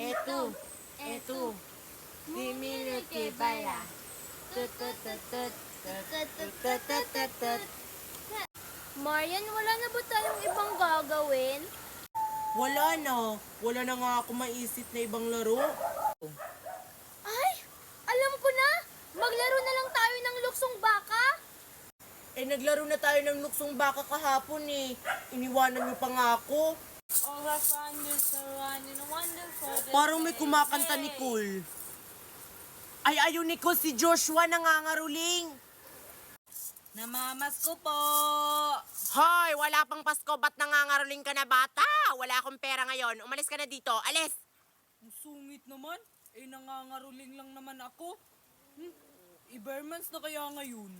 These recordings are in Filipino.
Eto, eto, diminu que baila. Tut, tut, tut, tut, tut, tut, tut, tut, tut, tut. Marian, wala na ba tayong ibang gagawin? Wala na. Wala na nga ako maisip na ibang laro. Ay, alam ko na! Maglaro na lang tayo ng luksong baka! Eh, naglaro na tayo ng luksong baka kahapon eh. Iniwanan niyo pa nga ako. All our fun is so running wonderful. Parang may kumakanta, Nicole. Ay, ayun, Nicole, si Joshua nangangaruling. Namamas ko po. Hoy, wala pang Pasko, ba't nangangaruling ka na bata? Wala akong pera ngayon. Umalis ka na dito. Alis! Ang sungit naman. Eh, nangangaruling lang naman ako. Ibermans na kaya ngayon.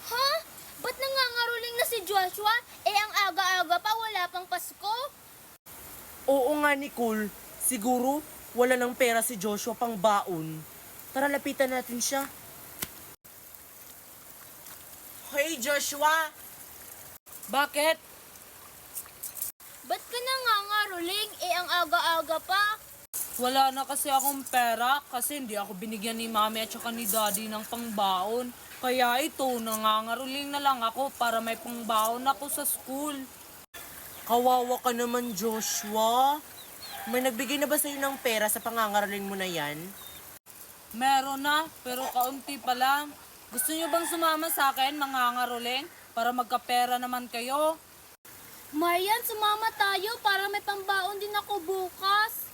Ha? Ba't nangangaruling na si Joshua? Eh, ang aga-aga pa, wala pang Pasko. Oo nga, Nicole. Siguro, wala ng pera si Joshua pang baon. Tara, lapitan natin siya. Hey, Joshua! Bakit? Ba't ka nangangaruling? Eh, ang aga-aga pa. Wala na kasi akong pera kasi hindi ako binigyan ni mami at saka ni daddy ng pangbaon. Kaya ito, nangangaruling na lang ako para may pangbaon ako sa school. Kawawa ka naman, Joshua. May nagbigay na ba sa'yo ng pera sa pangangaruling mo na yan? Meron na, pero kaunti pa lang. Gusto niyo bang sumama sa akin, mangangaruling? Para magkapera naman kayo? Marian, sumama tayo para may pambaon din ako bukas.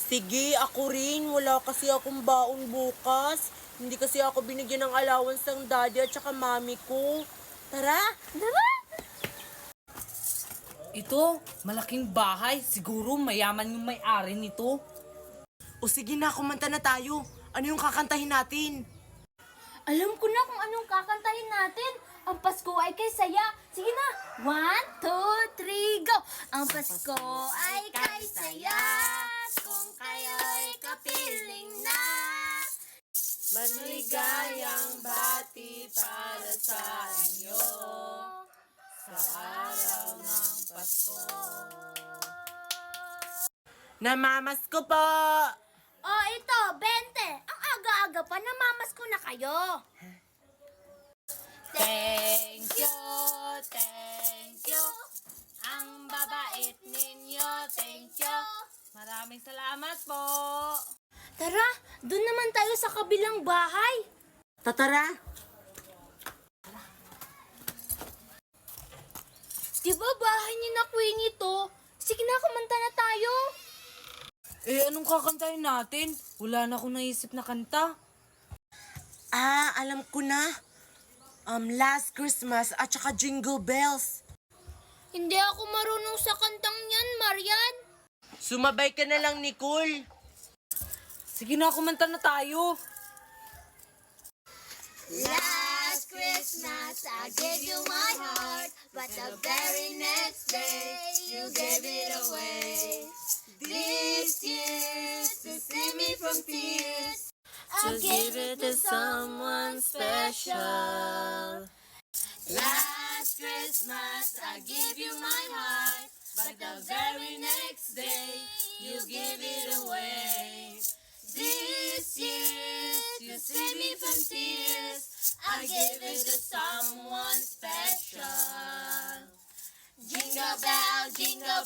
Sige, ako rin. Wala kasi akong baon bukas. Hindi kasi ako binigyan ng allowance ng daddy at saka mami ko. Tara! Tara! Ito, malaking bahay. Siguro mayaman yung may-ari nito. O sige na, kumanta na tayo. Ano yung kakantahin natin? Alam ko na kung anong kakantahin natin. Ang Pasko ay kay saya. Sige na. 1, 2, 3, go! Ang Pasko ay kay saya. Kung kayo'y kapiling na. Maligayang bati para sa inyo sa araw ng Pasko. Namamas ko po! Oh, ito, 20. Ang aga-aga pa, namamas ko na kayo. Thank you. Ang babait ninyo, thank you. Maraming salamat po. Tara, doon naman tayo sa kabilang bahay. Tatara! Di ba bahay ni na Queenie to? Sige na, kumanta na tayo. Eh, anong kakantahin natin? Wala na akong naisip na kanta. Ah, alam ko na. Last Christmas at saka Jingle Bells. Hindi ako marunong sa kantang yan, Marian. Sumabay ka na lang, Nicole. Sige na, kumanta na tayo. Last Christmas I gave you my heart, but the very next day you gave it away. This year, to save me from tears, I gave it to someone special. Last Christmas I gave you my heart, but the very next day you gave it away. This year, to save me from tears, I gave it to someone special. Jingle bell, jingle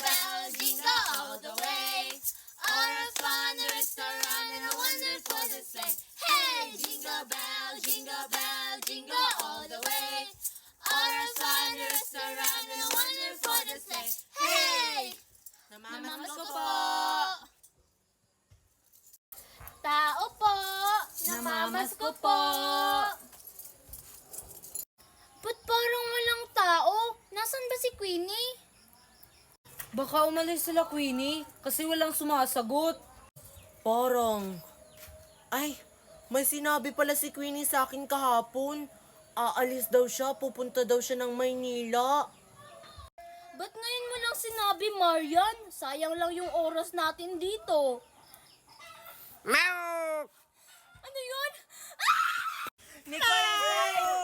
all the way. All a fun restaurant and a wonderful display. Hey, jingle bell, jingle all the way. All a fun restaurant and a wonderful display. Hey, namamas ko po. Tao po, namamas ko po. Ba't parang walang tao? Nasaan ba si Queenie? Baka umalis sila, Queenie, kasi walang sumasagot. Parang. Ay, may sinabi pala si Queenie sa akin kahapon. Aalis daw siya, pupunta daw siya ng Maynila. Ba't ngayon mo lang sinabi, Marian? Sayang lang yung oras natin dito. Meow! Ano yun? Nicole!